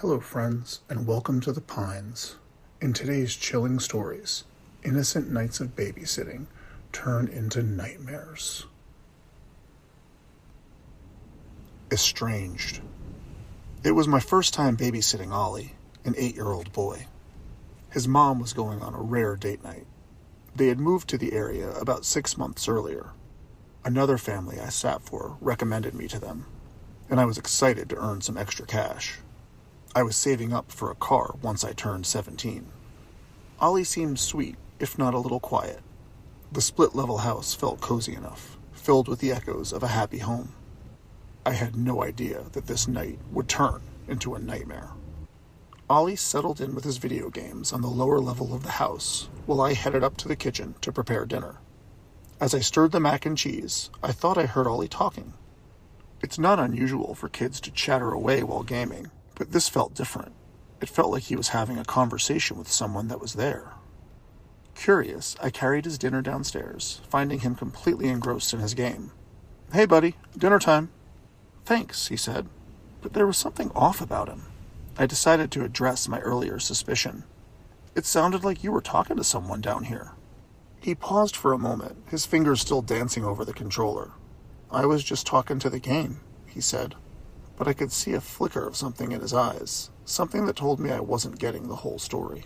Hello friends, and welcome to the Pines. In today's chilling stories, innocent nights of babysitting turn into nightmares. Estranged. It was my first time babysitting Ollie, an 8-year-old boy. His mom was going on a rare date night. They had moved to the area about 6 months earlier. Another family I sat for recommended me to them, and I was excited to earn some extra cash. I was saving up for a car once I turned 17. Ollie seemed sweet, if not a little quiet. The split-level house felt cozy enough, filled with the echoes of a happy home. I had no idea that this night would turn into a nightmare. Ollie settled in with his video games on the lower level of the house, while I headed up to the kitchen to prepare dinner. As I stirred the mac and cheese, I thought I heard Ollie talking. It's not unusual for kids to chatter away while gaming, but this felt different. It felt like he was having a conversation with someone that was there. Curious, I carried his dinner downstairs, finding him completely engrossed in his game. "Hey buddy, dinner time." "Thanks," he said, but there was something off about him. I decided to address my earlier suspicion. "It sounded like you were talking to someone down here." He paused for a moment, his fingers still dancing over the controller. "I was just talking to the game," he said, but I could see a flicker of something in his eyes, something that told me I wasn't getting the whole story.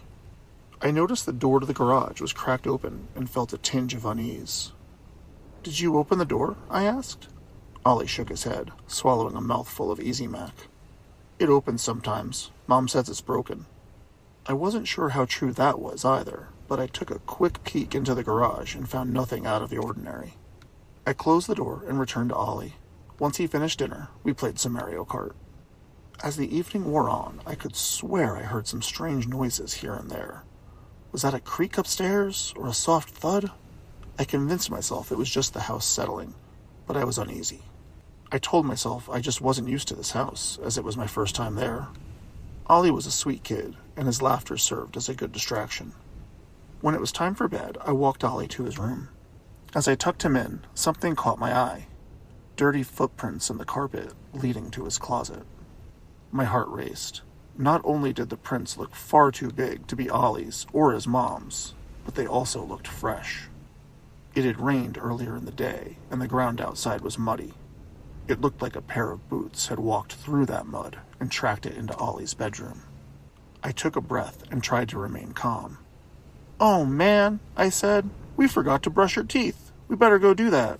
I noticed the door to the garage was cracked open and felt a tinge of unease. "Did you open the door?" I asked. Ollie shook his head, swallowing a mouthful of Easy Mac. "It opens sometimes. Mom says it's broken." I wasn't sure how true that was either, but I took a quick peek into the garage and found nothing out of the ordinary. I closed the door and returned to Ollie. Once he finished dinner, we played some Mario Kart. As the evening wore on, I could swear I heard some strange noises here and there. Was that a creak upstairs, or a soft thud? I convinced myself it was just the house settling, but I was uneasy. I told myself I just wasn't used to this house, as it was my first time there. Ollie was a sweet kid, and his laughter served as a good distraction. When it was time for bed, I walked Ollie to his room. As I tucked him in, something caught my eye. Dirty footprints in the carpet leading to his closet. My heart raced. Not only did the prints look far too big to be Ollie's or his mom's, but they also looked fresh. It had rained earlier in the day, and the ground outside was muddy. It looked like a pair of boots had walked through that mud and tracked it into Ollie's bedroom. I took a breath and tried to remain calm. "Oh man," I said, "we forgot to brush your teeth. We better go do that."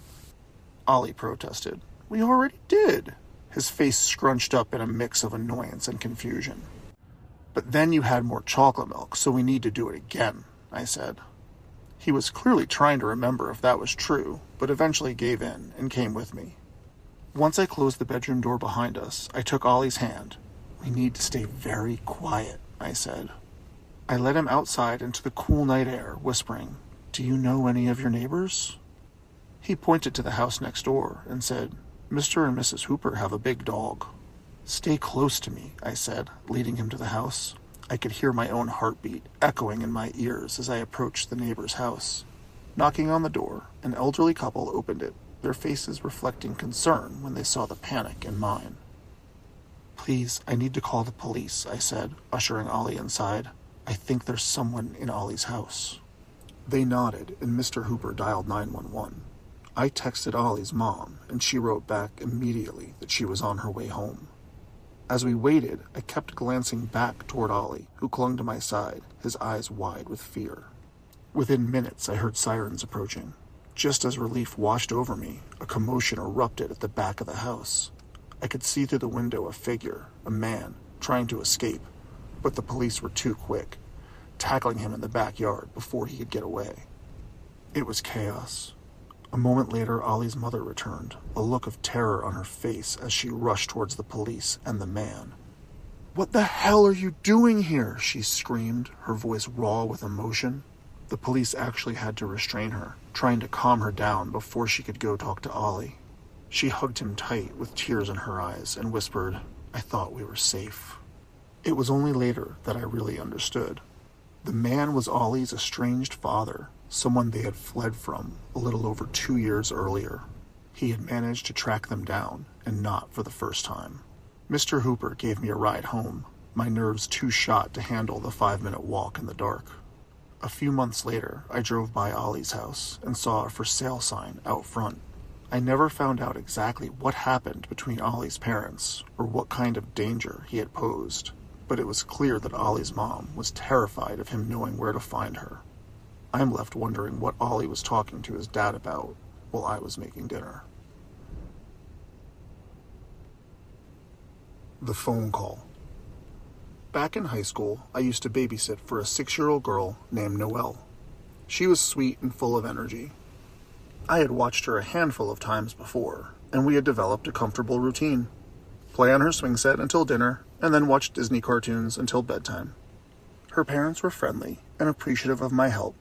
Ollie protested. "We already did." His face scrunched up in a mix of annoyance and confusion. "But then you had more chocolate milk, so we need to do it again," I said. He was clearly trying to remember if that was true, but eventually gave in and came with me. Once I closed the bedroom door behind us, I took Ollie's hand. "We need to stay very quiet," I said. I led him outside into the cool night air, whispering, "Do you know any of your neighbors?" He pointed to the house next door and said, "Mr. and Mrs. Hooper have a big dog." "Stay close to me," I said, leading him to the house. I could hear my own heartbeat echoing in my ears as I approached the neighbor's house. Knocking on the door, an elderly couple opened it, their faces reflecting concern when they saw the panic in mine. "Please, I need to call the police," I said, ushering Ollie inside. "I think there's someone in Ollie's house." They nodded, and Mr. Hooper dialed 911. I texted Ollie's mom, and she wrote back immediately that she was on her way home. As we waited, I kept glancing back toward Ollie, who clung to my side, his eyes wide with fear. Within minutes, I heard sirens approaching. Just as relief washed over me, a commotion erupted at the back of the house. I could see through the window a figure, a man, trying to escape, but the police were too quick, tackling him in the backyard before he could get away. It was chaos. A moment later, Ollie's mother returned, a look of terror on her face as she rushed towards the police and the man. "What the hell are you doing here?" she screamed, her voice raw with emotion. The police actually had to restrain her, trying to calm her down before she could go talk to Ollie. She hugged him tight with tears in her eyes and whispered, "I thought we were safe." It was only later that I really understood. The man was Ollie's estranged father, someone they had fled from a little over 2 years earlier. He had managed to track them down, and not for the first time. Mr. Hooper gave me a ride home. my nerves too shot to handle the 5-minute walk in the dark. A few months later, I drove by Ollie's house and saw a for sale sign out front. I never found out exactly what happened between Ollie's parents or what kind of danger he had posed, but it was clear that Ollie's mom was terrified of him knowing where to find her. I'm left wondering what Ollie was talking to his dad about while I was making dinner. The phone call. Back in high school, I used to babysit for a 6-year-old girl named Noelle. She was sweet and full of energy. I had watched her a handful of times before, and we had developed a comfortable routine. Play on her swing set until dinner, and then watch Disney cartoons until bedtime. Her parents were friendly and appreciative of my help,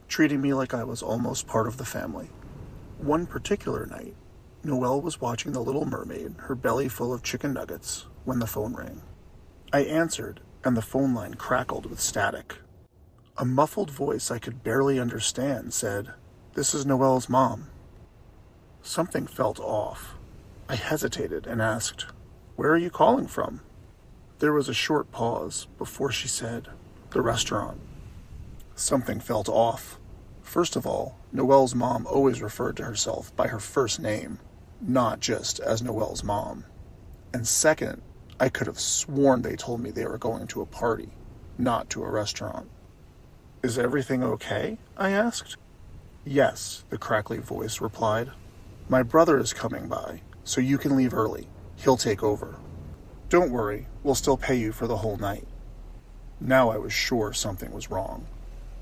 treating me like I was almost part of the family. One particular night, Noelle was watching The Little Mermaid, her belly full of chicken nuggets, when the phone rang. I answered, and the phone line crackled with static. A muffled voice I could barely understand said, "This is Noelle's mom." Something felt off. I hesitated and asked, "Where are you calling from?" There was a short pause before she said, "The restaurant." Something felt off. First of all, Noelle's mom always referred to herself by her first name, not just as Noelle's mom. And second, I could have sworn they told me they were going to a party, not to a restaurant. "Is everything okay?" I asked. "Yes," the crackly voice replied. "My brother is coming by, so you can leave early. He'll take over. Don't worry, we'll still pay you for the whole night." Now I was sure something was wrong.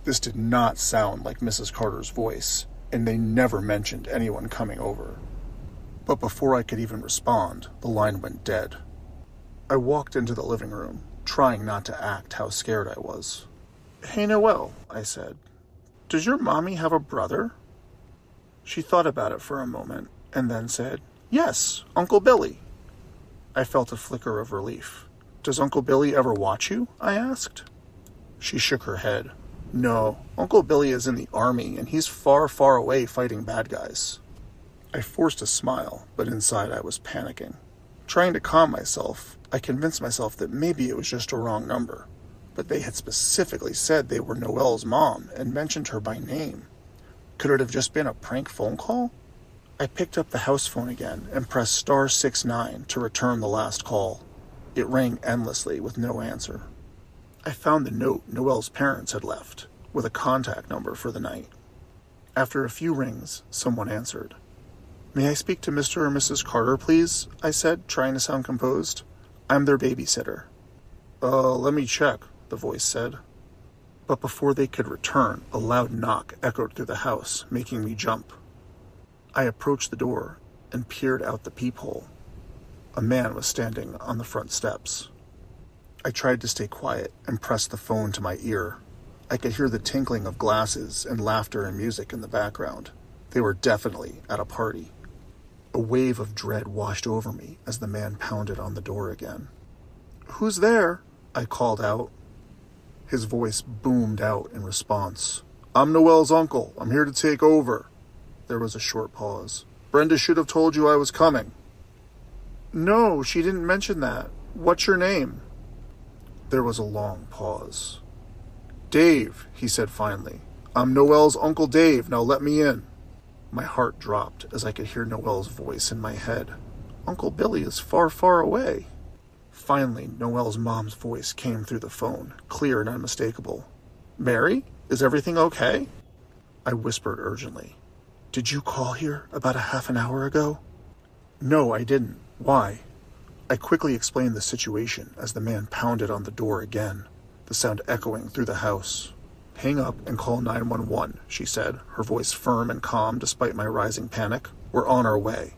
This did not sound like Mrs. Carter's voice, and they never mentioned anyone coming over. But before I could even respond, the line went dead. I walked into the living room, trying not to act how scared I was. "Hey, Noelle," I said. "Does your mommy have a brother?" She thought about it for a moment, and then said, "Yes, Uncle Billy." I felt a flicker of relief. "Does Uncle Billy ever watch you?" I asked. She shook her head. "No, Uncle Billy is in the army, and he's far, far away fighting bad guys." I forced a smile, but inside I was panicking. Trying to calm myself, I convinced myself that maybe it was just a wrong number, but they had specifically said they were Noelle's mom and mentioned her by name. Could it have just been a prank phone call? I picked up the house phone again and pressed *69 to return the last call. It rang endlessly with no answer. I found the note Noelle's parents had left, with a contact number for the night. After a few rings, someone answered. "May I speak to Mr. or Mrs. Carter, please?" I said, trying to sound composed. "I'm their babysitter." Let me check," the voice said. But before they could return, a loud knock echoed through the house, making me jump. I approached the door and peered out the peephole. A man was standing on the front steps. I tried to stay quiet and pressed the phone to my ear. I could hear the tinkling of glasses and laughter and music in the background. They were definitely at a party. A wave of dread washed over me as the man pounded on the door again. "Who's there?" I called out. His voice boomed out in response. "I'm Noelle's uncle. I'm here to take over." There was a short pause. "Brenda should have told you I was coming." "No, she didn't mention that. What's your name?" There was a long pause. "Dave," he said finally. "I'm Noelle's Uncle Dave. Now let me in." My heart dropped as I could hear Noelle's voice in my head. Uncle Billy is far, far away. Finally, Noelle's mom's voice came through the phone, clear and unmistakable. "Mary, is everything okay?" I whispered urgently. "Did you call here about a half an hour ago?" "No, I didn't. Why?" I quickly explained the situation as the man pounded on the door again, the sound echoing through the house. "Hang up and call 911, she said, her voice firm and calm despite my rising panic. "We're on our way."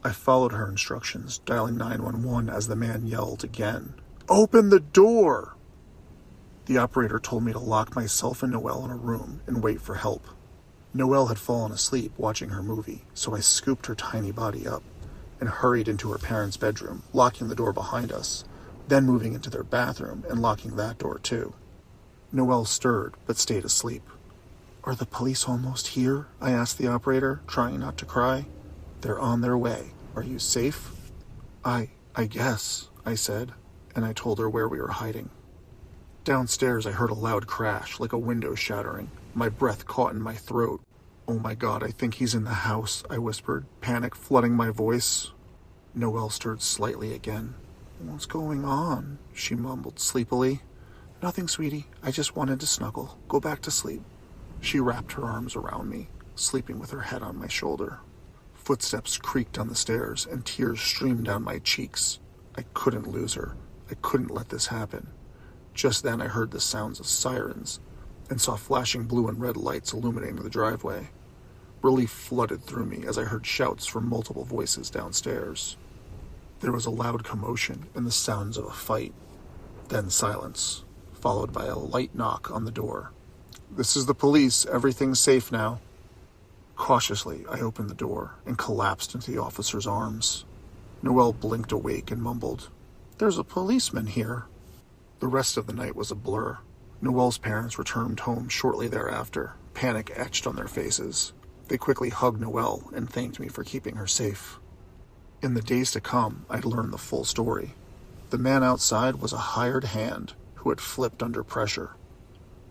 I followed her instructions, dialing 911 as the man yelled again, "Open the door!" The operator told me to lock myself and Noelle in a room and wait for help. Noelle had fallen asleep watching her movie, so I scooped her tiny body up and hurried into her parents' bedroom, locking the door behind us, then moving into their bathroom and locking that door too. Noelle stirred, but stayed asleep. "Are the police almost here?" I asked the operator, trying not to cry. "They're on their way. Are you safe?" I guess," I said. and I told her where we were hiding. Downstairs, I heard a loud crash, like a window shattering. My breath caught in my throat. "Oh my God, I think he's in the house," I whispered, panic flooding my voice. Noelle stirred slightly again. "What's going on?" she mumbled sleepily. "Nothing, sweetie. I just wanted to snuggle. Go back to sleep." She wrapped her arms around me, sleeping with her head on my shoulder. Footsteps creaked on the stairs, and tears streamed down my cheeks. I couldn't lose her. I couldn't let this happen. Just then I heard the sounds of sirens and saw flashing blue and red lights illuminating the driveway. Relief flooded through me as I heard shouts from multiple voices downstairs. There was a loud commotion and the sounds of a fight. Then silence, followed by a light knock on the door. "This is the police. Everything's safe now." Cautiously, I opened the door and collapsed into the officer's arms. Noelle blinked awake and mumbled, "There's a policeman here." The rest of the night was a blur. Noelle's parents returned home shortly thereafter, panic etched on their faces. They quickly hugged Noelle and thanked me for keeping her safe. In the days to come, I'd learn the full story. The man outside was a hired hand who had flipped under pressure.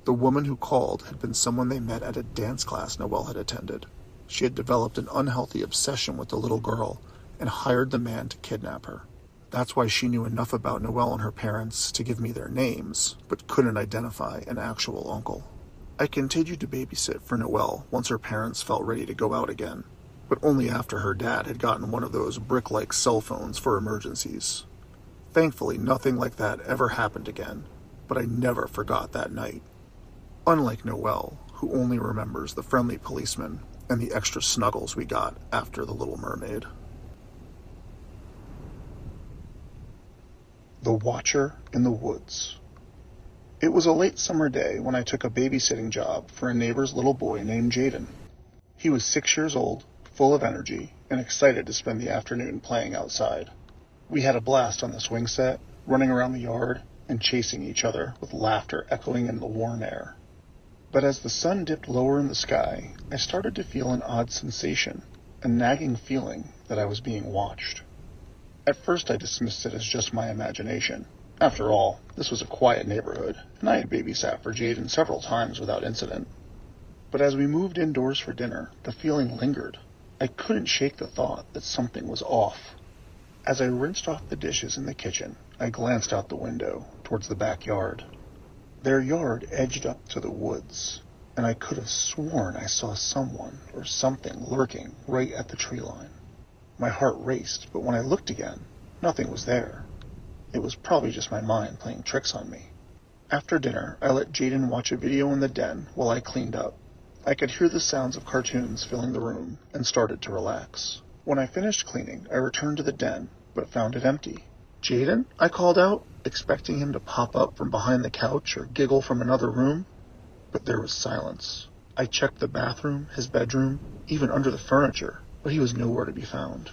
The woman who called had been someone they met at a dance class Noelle had attended. She had developed an unhealthy obsession with the little girl and hired the man to kidnap her. That's why she knew enough about Noelle and her parents to give me their names, but couldn't identify an actual uncle. I continued to babysit for Noelle once her parents felt ready to go out again, but only after her dad had gotten one of those brick-like cell phones for emergencies. Thankfully, nothing like that ever happened again, but I never forgot that night. Unlike Noelle, who only remembers the friendly policeman and the extra snuggles we got after The Little Mermaid. The Watcher in the Woods. It was a late summer day when I took a babysitting job for a neighbor's little boy named Jaden. He was 6 years old, full of energy, and excited to spend the afternoon playing outside. We had a blast on the swing set, running around the yard, and chasing each other with laughter echoing in the warm air. But as the sun dipped lower in the sky, I started to feel an odd sensation, a nagging feeling that I was being watched. At first I dismissed it as just my imagination. After all, this was a quiet neighborhood, and I had babysat for Jaden several times without incident. But as we moved indoors for dinner, the feeling lingered. I couldn't shake the thought that something was off. As I rinsed off the dishes in the kitchen, I glanced out the window towards the backyard. Their yard edged up to the woods, and I could have sworn I saw someone or something lurking right at the tree line. My heart raced, but when I looked again, nothing was there. It was probably just my mind playing tricks on me. After dinner, I let Jaden watch a video in the den while I cleaned up. I could hear the sounds of cartoons filling the room and started to relax. When I finished cleaning, I returned to the den, but found it empty. "Jaden?" I called out, expecting him to pop up from behind the couch or giggle from another room. But there was silence. I checked the bathroom, his bedroom, even under the furniture, but he was nowhere to be found.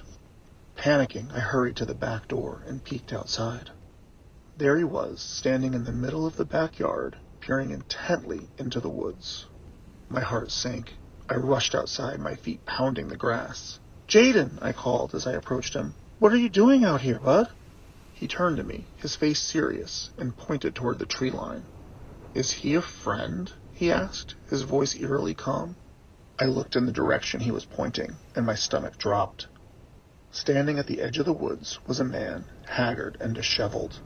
Panicking, I hurried to the back door and peeked outside. There he was, standing in the middle of the backyard, peering intently into the woods. My heart sank. I rushed outside, my feet pounding the grass. "Jaden!" I called as I approached him. "What are you doing out here, bud?" He turned to me, his face serious, and pointed toward the tree line. "Is he a friend?" he asked, his voice eerily calm. I looked in the direction he was pointing, and my stomach dropped. Standing at the edge of the woods was a man, haggard and disheveled.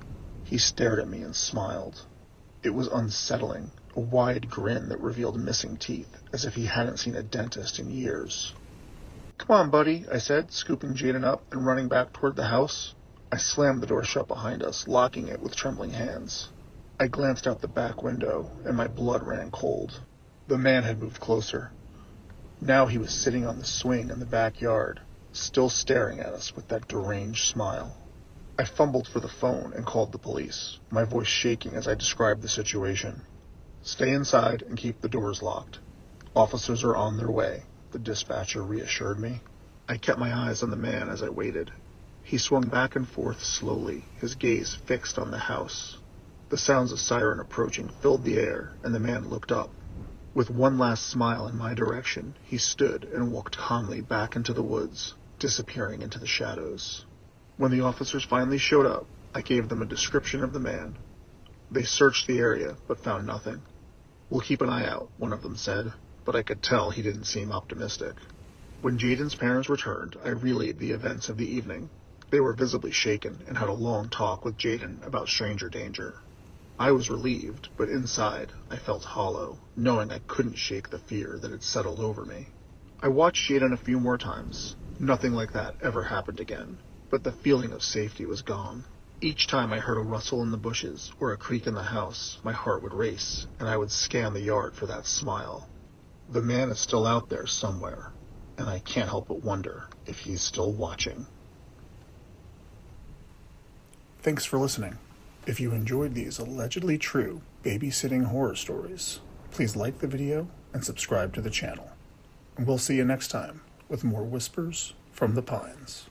He stared at me and smiled. It was unsettling, a wide grin that revealed missing teeth, as if he hadn't seen a dentist in years. "Come on, buddy," I said, scooping Jaden up and running back toward the house. I slammed the door shut behind us, locking it with trembling hands. I glanced out the back window, and my blood ran cold. The man had moved closer. Now he was sitting on the swing in the backyard, still staring at us with that deranged smile. I fumbled for the phone and called the police, my voice shaking as I described the situation. "Stay inside and keep the doors locked. Officers are on their way," the dispatcher reassured me. I kept my eyes on the man as I waited. He swung back and forth slowly, his gaze fixed on the house. The sounds of siren approaching filled the air, and the man looked up. With one last smile in my direction, he stood and walked calmly back into the woods, disappearing into the shadows. When the officers finally showed up, I I gave them a description of the man. They searched the area, but found nothing. "We'll keep an eye out," one of them said, but I could tell he didn't seem optimistic. When Jaden's parents returned, I relayed the events of the evening. They were visibly shaken and had a long talk with Jaden about stranger danger. I was relieved, but inside I felt hollow, knowing I couldn't shake the fear that had settled over me. I watched Jaden a few more times. Nothing like that ever happened again, but the feeling of safety was gone. Each time I heard a rustle in the bushes or a creak in the house, my heart would race, and I would scan the yard for that smile. The man is still out there somewhere, and I can't help but wonder if he's still watching. Thanks for listening. If you enjoyed these allegedly true babysitting horror stories, please like the video and subscribe to the channel. And we'll see you next time with more Whispers from the Pines.